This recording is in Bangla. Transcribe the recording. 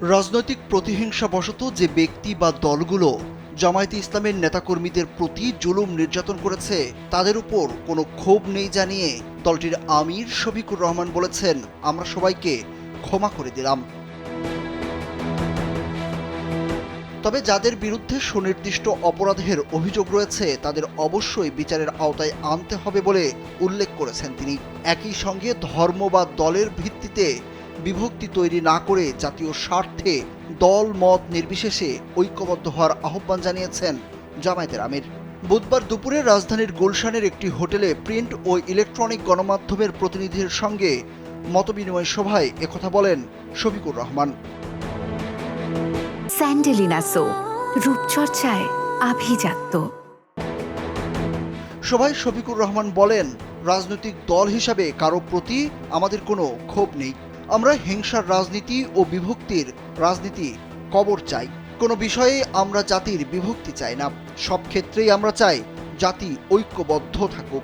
রাজনৈতিক প্রতিহিংসাবশত যে ব্যক্তি বা দলগুলো জামায়াতে ইসলামের নেতাকর্মীদের প্রতি জুলুম নির্যাতন করেছে তাদের উপর কোনো ক্ষোভ নেই জানিয়ে দলটির আমির শফিকুর রহমান বলেছেন, আমরা সবাইকে ক্ষমা করে দিলাম। তবে যাদের বিরুদ্ধে সুনির্দিষ্ট অপরাধের অভিযোগ রয়েছে তাদের অবশ্যই বিচারের আওতায় আনতে হবে বলে উল্লেখ করেছেন তিনি। একই সঙ্গে ধর্ম বা দলের ভিত্তিতে বিভক্তি তৈরি না করে জাতীয় স্বার্থে দল মত নির্বিশেষে ঐক্যবদ্ধ হওয়ার আহ্বান জানিয়েছেন জামায়াতের আমির। বুধবার দুপুরে রাজধানীর গুলশানের একটি হোটেলে প্রিন্ট ও ইলেকট্রনিক গণমাধ্যমের প্রতিনিধিদের সঙ্গে মতবিনিময় সভায় একথা বলেন শফিকুর রহমান। স্যান্ডেলিনা সো, রূপচর্চায় আভিজাত্য। সভায় শফিকুর রহমান বলেন, রাজনৈতিক দল হিসাবে কারো প্রতি আমাদের কোনো ক্ষোভ নেই। আমরা হিংসার রাজনীতি ও বিভক্তির রাজনীতি কবর চাই। কোনো বিষয়ে আমরা জাতির বিভক্তি চাই না। সব ক্ষেত্রেই আমরা চাই জাতি ঐক্যবদ্ধ থাকুক।